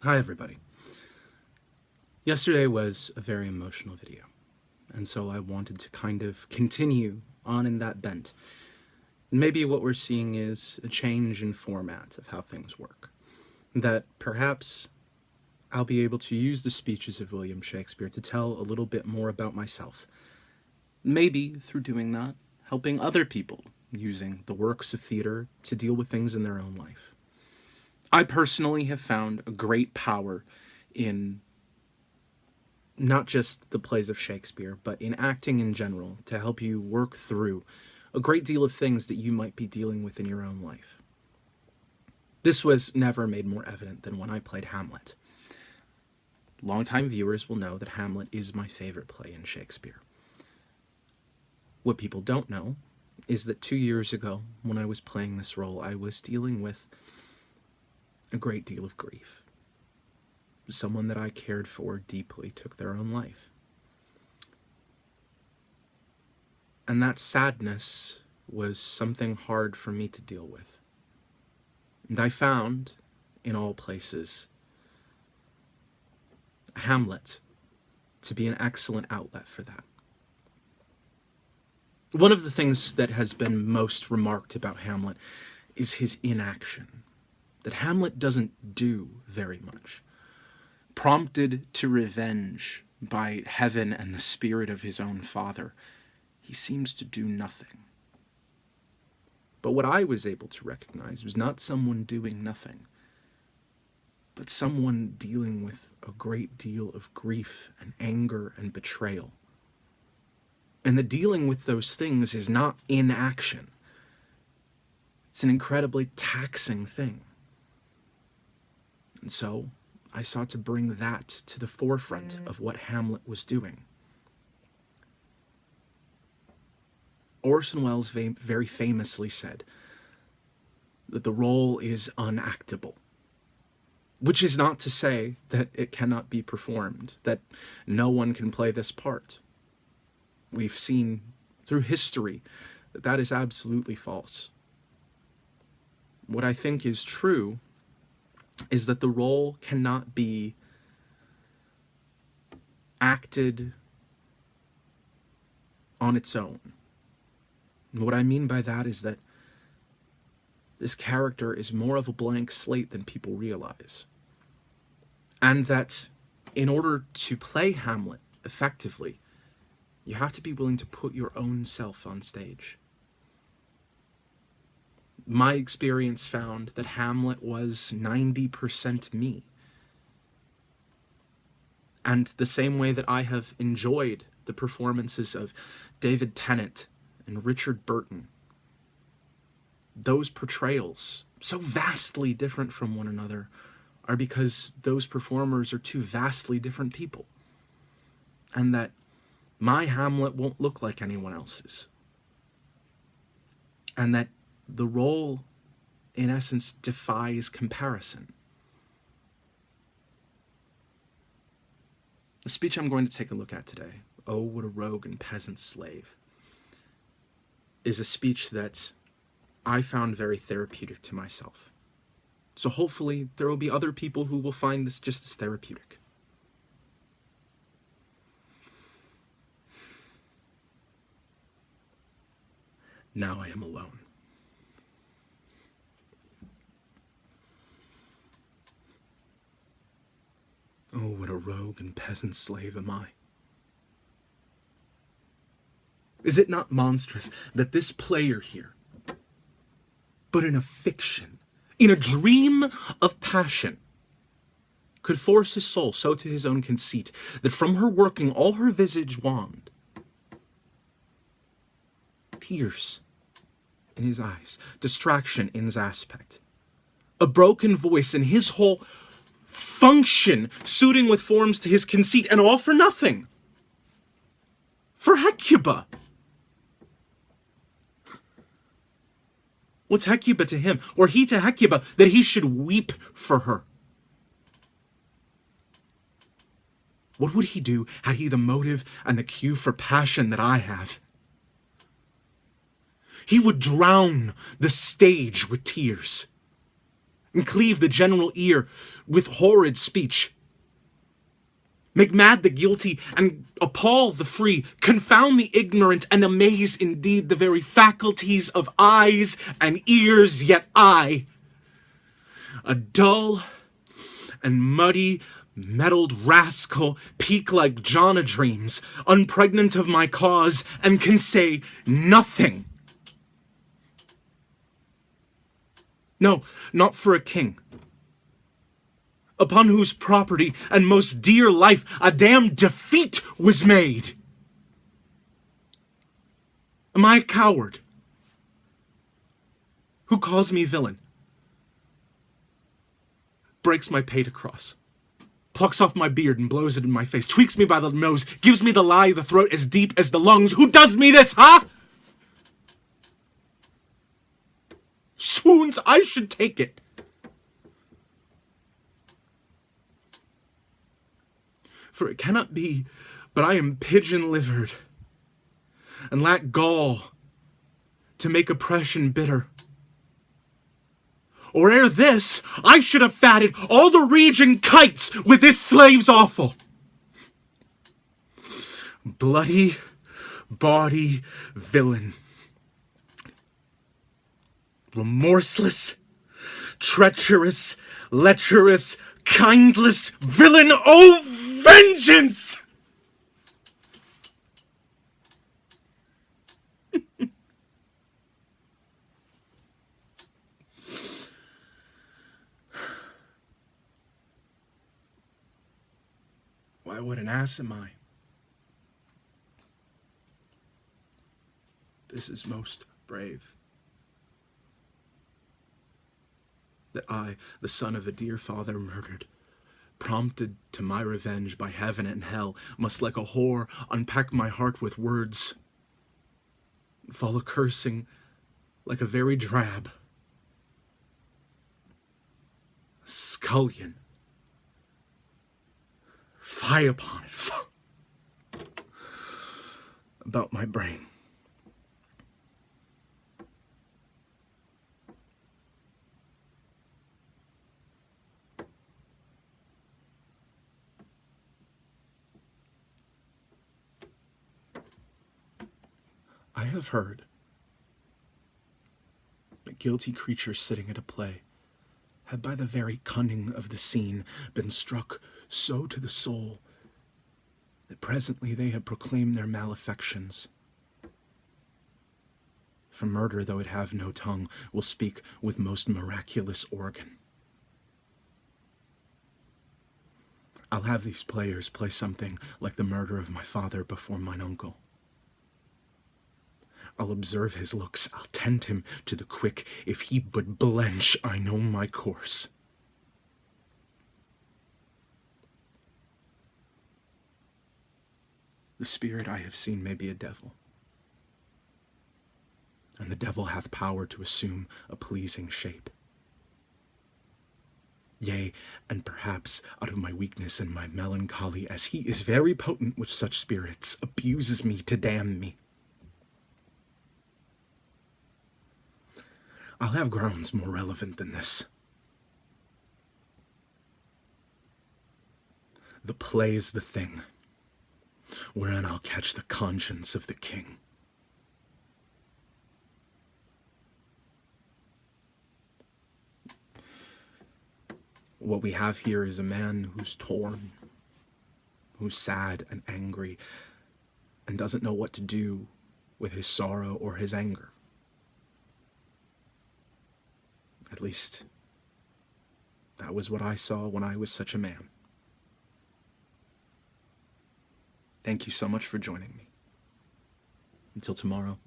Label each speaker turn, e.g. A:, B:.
A: Hi, everybody. Yesterday was a very emotional video, and so I wanted to kind of continue on in that bent. Maybe what we're seeing is a change in format of how things work. That perhaps I'll be able to use the speeches of William Shakespeare to tell a little bit more about myself. Maybe through doing that, helping other people using the works of theater to deal with things in their own life. I personally have found a great power in not just the plays of Shakespeare, but in acting in general to help you work through a great deal of things that you might be dealing with in your own life. This was never made more evident than when I played Hamlet. Longtime viewers will know that Hamlet is my favorite play in Shakespeare. What people don't know is that 2 years ago, when I was playing this role, I was dealing with a great deal of grief. Someone that I cared for deeply took their own life. And that sadness was something hard for me to deal with. And I found, in all places, Hamlet to be an excellent outlet for that. One of the things that has been most remarked about Hamlet is his inaction. That Hamlet doesn't do very much. Prompted to revenge by heaven and the spirit of his own father, he seems to do nothing. But what I was able to recognize was not someone doing nothing, but someone dealing with a great deal of grief and anger and betrayal. And the dealing with those things is not inaction. It's an incredibly taxing thing. And so I sought to bring that to the forefront of what Hamlet was doing. Orson Welles very famously said that the role is unactable, which is not to say that it cannot be performed, that no one can play this part. We've seen through history that that is absolutely false. What I think is true is that the role cannot be acted on its own. And what I mean by that is that this character is more of a blank slate than people realize. And that in order to play Hamlet effectively, you have to be willing to put your own self on stage. My experience found that Hamlet was 90% me. And the same way that I have enjoyed the performances of David Tennant and Richard Burton, those portrayals, so vastly different from one another, are because those performers are two vastly different people. And that my Hamlet won't look like anyone else's. And that the role, in essence, defies comparison. The speech I'm going to take a look at today, "Oh, What a Rogue and Peasant Slave," is a speech that I found very therapeutic to myself. So hopefully there will be other people who will find this just as therapeutic. Now I am alone. Oh, what a rogue and peasant slave am I. Is it not monstrous that this player here, but in a fiction, in a dream of passion, could force his soul so to his own conceit that from her working all her visage wand, tears in his eyes, distraction in his aspect, a broken voice in his whole function suiting with forms to his conceit, and all for nothing? For Hecuba. What's Hecuba to him, or he to Hecuba, that he should weep for her? What would he do had he the motive and the cue for passion that I have? He would drown the stage with tears. and cleave the general ear with horrid speech. Make mad the guilty and appall the free, confound the ignorant and amaze indeed the very faculties of eyes and ears, yet I, a dull and muddy, meddled rascal, peak like John a dreams, unpregnant of my cause, and can say nothing. No, not for a king, upon whose property and most dear life a damned defeat was made. Am I a coward? Who calls me villain? Breaks my pate across, plucks off my beard and blows it in my face, tweaks me by the nose, gives me the lie of the throat as deep as the lungs. Who does me this, huh? Swoons, I should take it. For it cannot be, but I am pigeon-livered, and lack gall to make oppression bitter. Or ere this, I should have fatted all the region kites with this slave's offal. Bloody, bawdy villain. Remorseless, treacherous, lecherous, kindless villain, oh vengeance! Why, what an ass am I? This is most brave. That I, the son of a dear father murdered, prompted to my revenge by heaven and hell, must like a whore unpack my heart with words, fall a-cursing like a very drab, scullion. Fie upon it. About my brain. I have heard that guilty creatures sitting at a play had by the very cunning of the scene been struck so to the soul that presently they had proclaimed their malefactions. For murder, though it have no tongue, will speak with most miraculous organ. I'll have these players play something like the murder of my father before mine uncle. I'll observe his looks, I'll tend him to the quick. If he but blench, I know my course. The spirit I have seen may be a devil, and the devil hath power to assume a pleasing shape. Yea, and perhaps out of my weakness and my melancholy, as he is very potent with such spirits, abuses me to damn me. I'll have grounds more relevant than this. The play's the thing, wherein I'll catch the conscience of the king. What we have here is a man who's torn, who's sad and angry, and doesn't know what to do with his sorrow or his anger. At least, that was what I saw when I was such a man. Thank you so much for joining me. Until tomorrow.